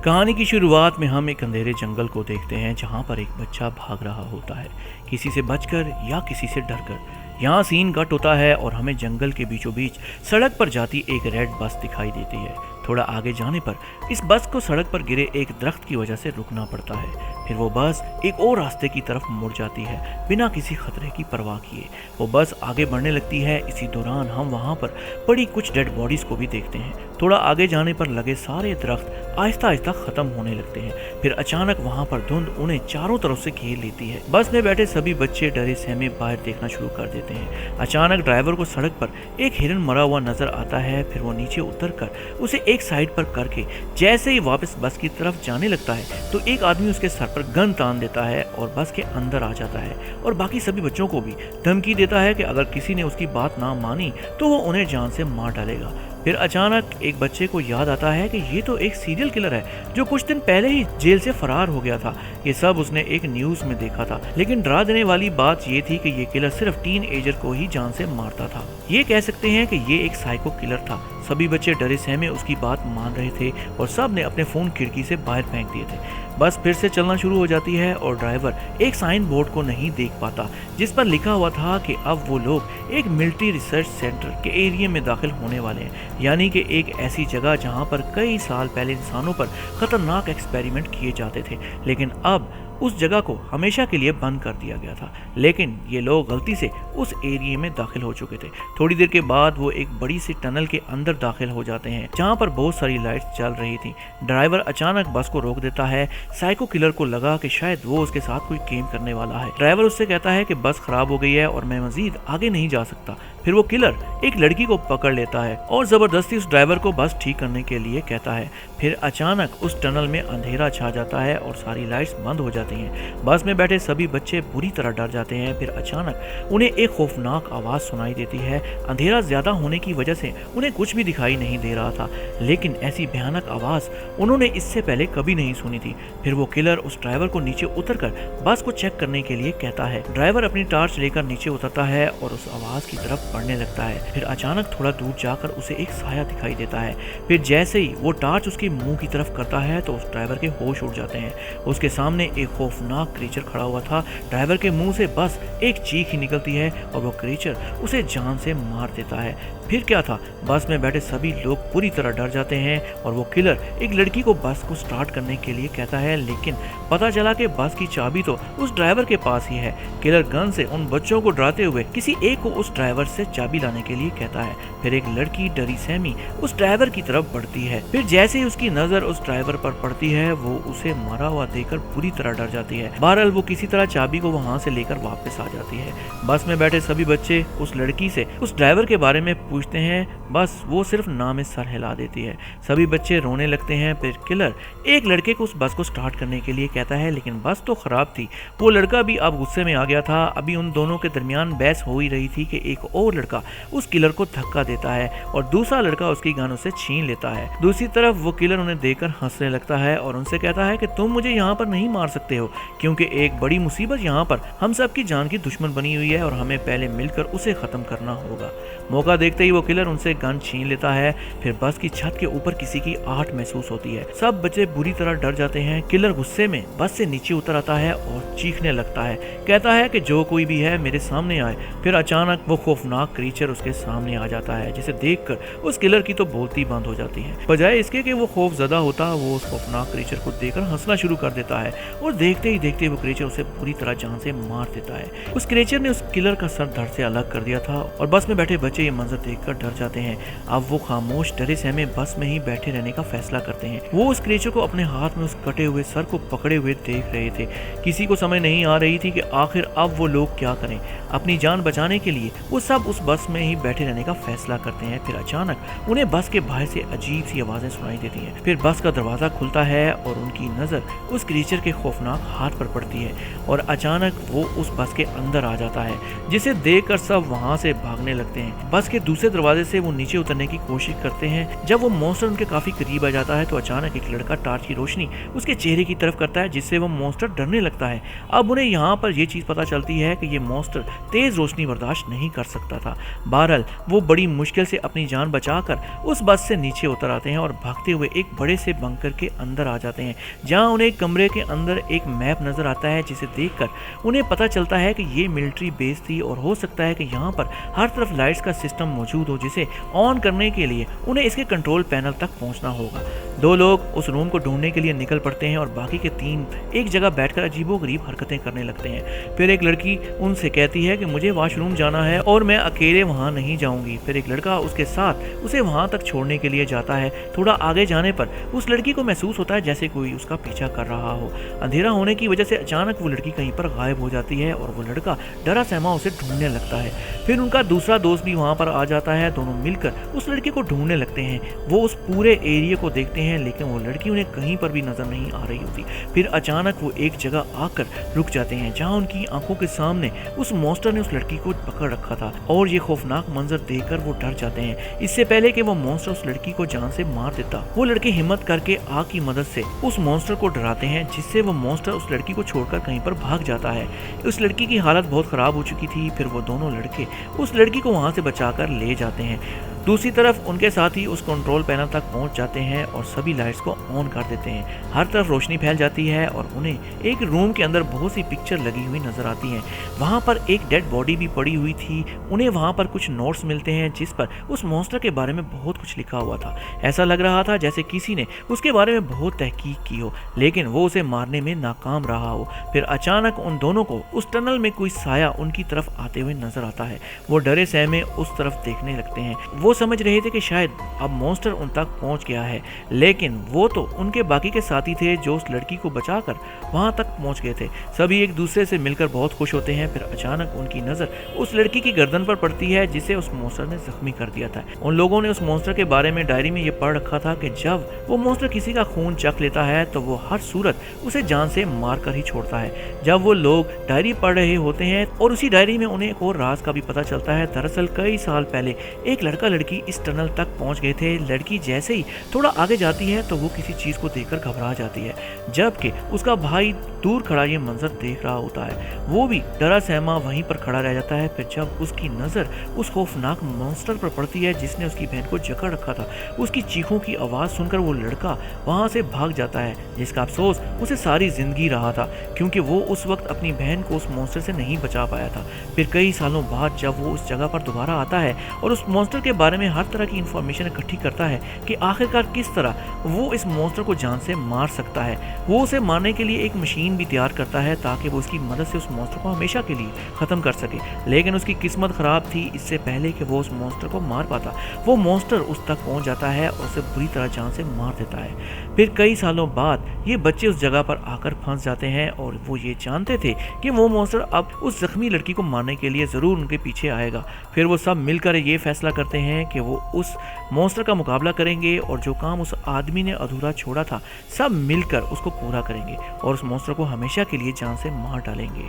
कहानी की शुरुआत में हम एक अंधेरे जंगल को देखते हैं जहाँ पर एक बच्चा भाग रहा होता है, किसी से बचकर या किसी से डरकर। यहाँ सीन कट होता है और हमें जंगल के बीचों बीच सड़क पर जाती एक रेड बस दिखाई देती है। थोड़ा आगे जाने पर इस बस को सड़क पर गिरे एक दरख्त की वजह से रुकना पड़ता है। फिर वो बस एक और रास्ते की तरफ मुड़ जाती है बिना किसी खतरे की परवाह किए। वो बस आगे बढ़ने लगती है। इसी दौरान हम वहाँ पर पड़ी कुछ डेड बॉडीज को भी देखते हैं। थोड़ा आगे जाने पर लगे सारे दरख्त आहिस्ता आहिस्ता खत्म होने लगते हैं। फिर अचानक वहाँ पर धुंध उन्हें चारों तरफ से घेर लेती है। बस में बैठे सभी बच्चे डरे सहमे बाहर देखना शुरू कर देते हैं। अचानक ड्राइवर को सड़क पर एक हिरन मरा हुआ नजर आता है। फिर वो नीचे उतरकर उसे एक साइड पर करके जैसे ही वापस बस की तरफ जाने लगता है तो एक आदमी उसके सर पर गन तान देता है और बस के अंदर आ जाता है और बाकी सभी बच्चों को भी धमकी देता है कि अगर किसी ने उसकी बात ना मानी तो वो उन्हें जान से मार डालेगा। फिर अचानक एक बच्चे को याद आता है कि ये तो एक सीरियल किलर है जो कुछ दिन पहले ही जेल से फरार हो गया था। ये सब उसने एक न्यूज़ में देखा था, लेकिन डरा देने वाली बात ये थी कि ये किलर सिर्फ टीन एजर को ही जान से मारता था। ये कह सकते हैं कि ये एक साइको किलर था। सभी बच्चे डरे सहमे उसकी बात मान रहे थे और सब ने अपने फोन खिड़की से बाहर फेंक दिए थे। बस फिर से चलना शुरू हो जाती है और ड्राइवर एक साइन बोर्ड को नहीं देख पाता जिस पर लिखा हुआ था कि अब वो लोग एक मिलिट्री रिसर्च सेंटर के एरिया में दाखिल होने वाले हैं, यानी कि एक ऐसी जगह जहां पर कई साल पहले इंसानों पर खतरनाक एक्सपेरिमेंट किए जाते थे, लेकिन अब उस जगह को हमेशा के लिए बंद कर दिया गया था। लेकिन ये लोग गलती से उस एरिया में दाखिल हो चुके थे। थोड़ी देर के बाद वो एक बड़ी सी टनल के अंदर दाखिल हो जाते हैं जहाँ पर बहुत सारी लाइट्स जल रही थी। ड्राइवर अचानक बस को रोक देता है। साइको किलर को लगा कि शायद वो उसके साथ कोई गेम करने वाला है। ड्राइवर उससे कहता है कि बस खराब हो गई है और मैं मजीद आगे नहीं जा सकता। फिर वो किलर एक लड़की को पकड़ लेता है और जबरदस्ती उस ड्राइवर को बस ठीक करने के लिए कहता है। फिर अचानक उस टनल में अंधेरा छा जाता है और सारी लाइट्स बंद हो जाती हैं। बस में बैठे सभी बच्चे बुरी तरह डर जाते हैं। फिर अचानक उन्हें एक खौफनाक आवाज सुनाई देती है। अंधेरा ज्यादा होने की वजह से उन्हें कुछ भी दिखाई नहीं दे रहा था, लेकिन ऐसी भयानक आवाज उन्होंने इससे पहले कभी नहीं सुनी थी। फिर वो किलर उस ड्राइवर को नीचे उतरकर बस को चेक करने के लिए कहता है। ड्राइवर अपनी टॉर्च लेकर नीचे उतरता है और उस आवाज की तरफ बढ़ने लगता है। फिर अचानक थोड़ा दूर जाकर उसे एक साया दिखाई देता है। फिर जैसे ही वो टॉर्च उसके मुंह की तरफ करता है तो उस ड्राइवर के होश उड़ जाते हैं। उसके सामने एक खौफनाक क्रीचर खड़ा हुआ था। ड्राइवर के मुंह से बस एक चीख ही निकलती है और वो क्रीचर उसे जान से मार देता है। फिर क्या था, बस में बैठे सभी लोग पूरी तरह डर जाते हैं और वो किलर एक लड़की को बस को स्टार्ट करने के लिए कहता है, लेकिन पता चला कि बस की चाबी तो उस ड्राइवर के पास ही है। किलर गन से उन बच्चों को डराते हुए किसी एक को उस ड्राइवर से चाबी लाने के लिए कहता है। फिर एक लड़की डरी सहमी उस ड्राइवर की तरफ बढ़ती है। फिर जैसे ही उसकी नजर उस ड्राइवर पर पड़ती है वो उसे मरा हुआ देखकर पूरी तरह डर जाती है। बहरहाल वो किसी तरह चाबी को वहां से लेकर वापस आ जाती है। बस में बैठे सभी बच्चे उस लड़की से उस ड्राइवर के बारे में पूछते हैं, बस वो सिर्फ नाम में सर हिला देती है। सभी बच्चे रोने लगते हैं। फिर किलर एक लड़के को उस बस को स्टार्ट करने के लिए कहता है, लेकिन बस तो खराब थी। वो लड़का भी अब गुस्से में आ गया था। अभी उन दोनों के दरमियान बहस हो ही रही थी कि एक और लड़का उस किलर को धक्का देता है और दूसरा लड़का उसकी गन से छीन लेता है। दूसरी तरफ वो किलर उन्हें देखकर हंसने लगता है और उनसे कहता है कि तुम मुझे यहाँ पर नहीं मार सकते हो, क्योंकि एक बड़ी मुसीबत यहाँ पर हम सब की जान की दुश्मन बनी हुई है और हमें पहले मिलकर उसे खत्म करना होगा। मौका देखते ही वो किलर उनसे गन छीन लेता है। फिर बस की छत के ऊपर किसी की आहट महसूस होती है। सब बच्चे बुरी तरह डर जाते हैं। किलर गुस्से में बस से नीचे उतर आता है और चीखने लगता है, कहता है कि जो कोई भी है मेरे सामने आए। फिर अचानक वो खौफनाक क्रीचर उसके सामने आ जाता है, जिसे देखकर उस किलर की तो बोलती बंद हो जाती है। बजाय इसके कि वो खौफ ज़दा होता, वो उस खौफनाक क्रीचर को देखकर हंसना शुरू कर देता है और देखते ही देखते वो क्रीचर उसे पूरी तरह जान से मार देता है। उस क्रीचर ने उस किलर का सर धड़ से अलग कर दिया था और बस में बैठे बच्चे ये मंजर देखकर डर जाते हैं। अब वो खामोश डरे सहमे बस में ही बैठे रहने का फैसला करते हैं। वो उस क्रीचर को अपने हाथ में उस कटे हुए सर को पकड़े हुए देख रहे थे। किसी को समझ नहीं आ रही थी कि आखिर अब वो लोग क्या करें। अपनी जान बचाने के लिए वो सब उस बस में ही बैठे रहने का फैसला करते हैं। फिर अचानक उन्हें बस के बाहर से अजीब सी आवाजें सुनाई देती हैं। फिर बस का दरवाजा खुलता है और उनकी नजर उस क्रीचर के खौफनाक हाथ पर पड़ती है और अचानक वो उस बस के अंदर आ जाता है, जिसे देखकर सब वहां से भागने लगते हैं। बस के दूसरी दूसरे दरवाजे से वो नीचे उतरने की कोशिश करते हैं। जब वो मॉन्स्टर उनके काफी करीब आ जाता है तो अचानक एक लड़का टार्च की रोशनी उसके चेहरे की तरफ करता है, जिससे वो मॉन्स्टर डरने लगता है। अब उन्हें यहाँ पर यह चीज पता चलती है कि ये मॉन्स्टर तेज रोशनी बर्दाश्त नहीं कर सकता था। बहरहाल वो बड़ी मुश्किल से अपनी जान बचाकर उस बस से नीचे उतर आते हैं और भागते हुए एक बड़े से बंकर के अंदर आ जाते हैं, जहां उन्हें एक कमरे के अंदर एक मैप नजर आता है, जिसे देखकर उन्हें पता चलता है कि ये मिलिट्री बेस थी और हो सकता है कि यहाँ पर हर तरफ लाइट्स का सिस्टम मौजूद हो, जिसे ऑन करने के लिए उन्हें इसके कंट्रोल पैनल तक पहुंचना होगा। दो लोग उस रूम को ढूंढने के लिए निकल पड़ते हैं और बाकी के तीन एक जगह बैठकर अजीबोगरीब हरकतें करने लगते हैं। फिर एक लड़की उनसे कहती है कि मुझे वॉशरूम जाना है और मैं अकेले वहां नहीं जाऊंगी। फिर एक लड़का उसके साथ उसे वहां तक छोड़ने के लिए जाता है। थोड़ा आगे जाने पर उस लड़की को महसूस होता है जैसे कोई उसका पीछा कर रहा हो। अंधेरा होने की वजह से अचानक वो लड़की कहीं पर गायब हो जाती है और वो लड़का डरा सहमा उसे ढूंढने लगता है। फिर उनका दूसरा दोस्त भी वहां पर आ जाता है। दोनों मिलकर उस लड़की को ढूंढने लगते हैं। वो उस पूरे एरिया को देखते हैं, लेकिन वो लड़की उन्हें कहीं पर भी नजर नहीं आ रही होती। फिर अचानक वो एक जगह आकर रुक जाते हैं, जहां उनकी आंखों के सामने उस मॉन्स्टर ने उस लड़की को पकड़ रखा था और ये खौफनाक मंजर देखकर वो डर जाते हैं। इससे पहले कि वो मॉन्स्टर उस लड़की को जान से मार देता, वो लड़के हिम्मत करके आग की मदद से उस मॉन्स्टर को डराते हैं, जिससे वो मॉन्स्टर उस लड़की को छोड़कर कहीं पर भाग जाता है। उस लड़की की हालत बहुत खराब हो चुकी थी। फिर वो दोनों लड़के उस लड़की को वहां से बचाकर ले जाते हैं। दूसरी तरफ उनके साथी उस कंट्रोल पैनल तक पहुंच जाते हैं और सभी लाइट्स को ऑन कर देते हैं। हर तरफ रोशनी फैल जाती है और उन्हें एक रूम के अंदर बहुत सी पिक्चर लगी हुई नजर आती हैं। वहां पर एक डेड बॉडी भी पड़ी हुई थी। उन्हें वहां पर कुछ नोट्स मिलते हैं, जिस पर उस मॉन्स्टर के बारे में बहुत कुछ लिखा हुआ था। ऐसा लग रहा था जैसे किसी ने उसके बारे में बहुत तहकीक की हो, लेकिन वो उसे मारने में नाकाम रहा हो। फिर अचानक उन दोनों को उस टनल में कोई साया उनकी तरफ आते हुए नजर आता है। वो डरे सहमे उस तरफ देखने लगते हैं। वो समझ रहे थे कि शायद अब मॉन्स्टर उन तक पहुंच गया है, लेकिन वो तो उनके बाकी के साथी थे जो उस लड़की को बचाकर वहां तक पहुंच गए थे। सभी एक दूसरे से मिलकर बहुत खुश होते हैं। फिर अचानक उनकी नजर उस लड़की की गर्दन पर पड़ती है, जिसे उस मॉन्स्टर ने जख्मी कर दिया था। उन लोगों ने उस मॉन्स्टर के बारे में डायरी में ये पढ़ रखा था कि जब वो मॉन्स्टर किसी का खून चख लेता है तो वो हर सूरत उसे जान से मार कर ही छोड़ता है। जब वो लोग डायरी पढ़ रहे होते हैं और उसी डायरी में उन्हें एक और राज का भी पता चलता है। दरअसल कई साल पहले एक लड़का लड़की इस टनल तक पहुंच गए थे। लड़की जैसे ही थोड़ा आगे जाती है तो वो किसी चीज को देखकर घबरा जाती है, जबकि उसका भाई दूर खड़ा ये मंजर देख रहा होता है। वो भी डरा सहमा वहीं पर खड़ा रह जाता है। फिर जब उसकी नजर उस खौफनाक मॉन्स्टर पर पड़ती है जिसने उसकी बहन को जकड़ रखा था, उसकी चीखों की आवाज सुनकर वो लड़का वहां से भाग जाता है, जिसका अफसोस उसे सारी जिंदगी रहा था, क्योंकि वो उस वक्त अपनी बहन को उस मॉन्स्टर से नहीं बचा पाया था। फिर कई सालों बाद जब वो उस जगह पर दोबारा आता है और उस मॉन्स्टर के बारे में हर तरह की इंफॉर्मेशन इकट्ठी करता है कि आखिरकार किस तरह वो इस मॉन्स्टर को जान से मार सकता है, वो उसे मारने के लिए एक मशीन भी तैयार करता है ताकि वो उसकी मदद से उस मॉन्स्टर को हमेशा के लिए खत्म कर सके। लेकिन उसकी किस्मत खराब थी। इससे पहले कि वो उस मॉन्स्टर को मार पाता, वो मॉन्स्टर उस तक पहुंच जाता है और उसे बुरी तरह जान से मार देता है। फिर कई सालों बाद ये बच्चे उस जगह पर आकर फंस जाते हैं और वो ये जानते थे कि वो मॉन्स्टर अब उस जख्मी लड़की को मारने के लिए जरूर उनके पीछे आएगा। फिर वो सब मिलकर ये फैसला करते हैं कि वो उस मॉन्स्टर का मुकाबला करेंगे और जो काम उस आदमी ने अधूरा छोड़ा था सब मिलकर उसको पूरा करेंगे और उस मॉन्स्टर को हमेशा के लिए जान से मार डालेंगे।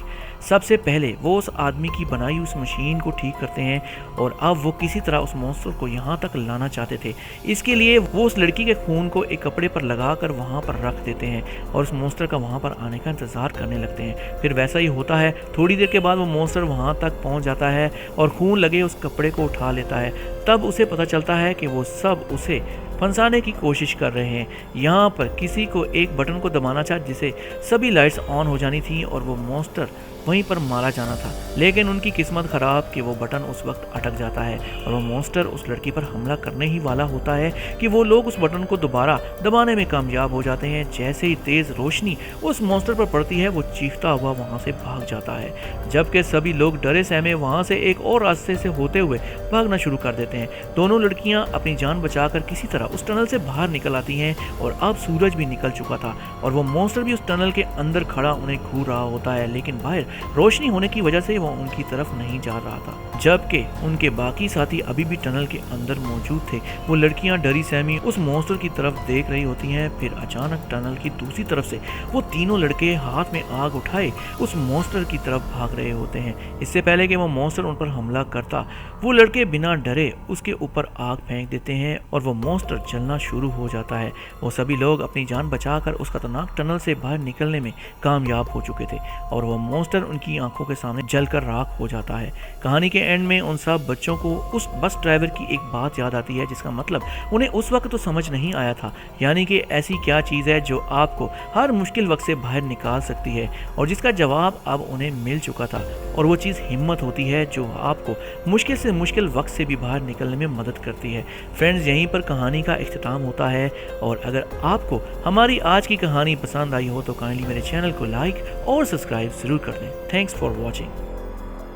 सबसे पहले वो उस आदमी की बनाई उस मशीन को ठीक करते हैं और अब वो किसी तरह उस मॉन्स्टर को यहाँ तक लाना चाहते थे। इसके लिए वो उस लड़की के खून को एक कपड़े पर लगाकर वहाँ पर रख देते हैं और उस मॉन्स्टर का वहाँ पर आने का इंतजार करने लगते हैं। फिर वैसा ही होता है। थोड़ी देर के बाद वो मॉन्स्टर वहाँ तक पहुँच जाता है और खून लगे उस कपड़े को उठा लेता है। तब उसे पता चलता है कि वो सब उसे फंसाने की कोशिश कर रहे हैं। यहाँ पर किसी को एक बटन को दबाना था जिसे सभी लाइट्स ऑन हो जानी थी और वो मॉन्स्टर वहीं पर मारा जाना था, लेकिन उनकी किस्मत खराब कि वो बटन उस वक्त अटक जाता है और वो मॉन्स्टर उस लड़की पर हमला करने ही वाला होता है कि वो लोग उस बटन को दोबारा दबाने में कामयाब हो जाते हैं। जैसे ही तेज रोशनी उस मॉन्स्टर पर पड़ती है वो चीखता हुआ वहां से भाग जाता है, जबकि सभी लोग डरे सहमे वहां से एक और रास्ते से होते हुए भागना शुरू कर देते हैं। दोनों लड़कियां अपनी जान बचाकर किसी तरह तरह उस टनल से बाहर निकल आती हैं और अब सूरज भी निकल चुका था और वो मॉन्स्टर भी उस टनल के अंदर खड़ा उन्हें घूर रहा होता है, लेकिन बाहर रोशनी होने की वजह से वो उनकी तरफ नहीं जा रहा था। जबकि उनके बाकी साथी अभी भी टनल के अंदर मौजूद थे। वो लड़कियां डरी सहमी उस मॉन्स्टर की तरफ देख रही होती हैं। फिर अचानक टनल की दूसरी तरफ से वो तीनों लड़के हाथ में आग उठाए उस मॉन्स्टर की तरफ भाग रहे होते हैं। इससे पहले कि वो मॉन्स्टर उन पर हमला करता, वो लड़के बिना डरे उसके ऊपर आग फेंक देते हैं और वो मॉन्स्टर जलना शुरू हो जाता है। वो सभी लोग अपनी जान बचाकर उस खतरनाक टनल से बाहर निकलने में कामयाब हो चुके थे और वो मॉन्स्टर उनकी आंखों के सामने जलकर राख हो जाता है। कहानी के एंड में उन सब बच्चों को उस बस ड्राइवर की एक बात याद आती है, जिसका मतलब उन्हें उस वक्त तो समझ नहीं आया था, यानी कि ऐसी क्या चीज़ है जो आपको हर मुश्किल वक्त से बाहर निकाल सकती है, और जिसका जवाब अब उन्हें मिल चुका था। और वो चीज़ हिम्मत होती है जो आपको मुश्किल से मुश्किल वक्त से भी बाहर निकलने में मदद करती है। फ्रेंड्स, यहीं पर कहानी का इख्तिताम होता है, और अगर आपको हमारी आज की कहानी पसंद आई हो तो काइंडली मेरे चैनल को लाइक और सब्सक्राइब ज़रूर कर दें। Thanks for watching.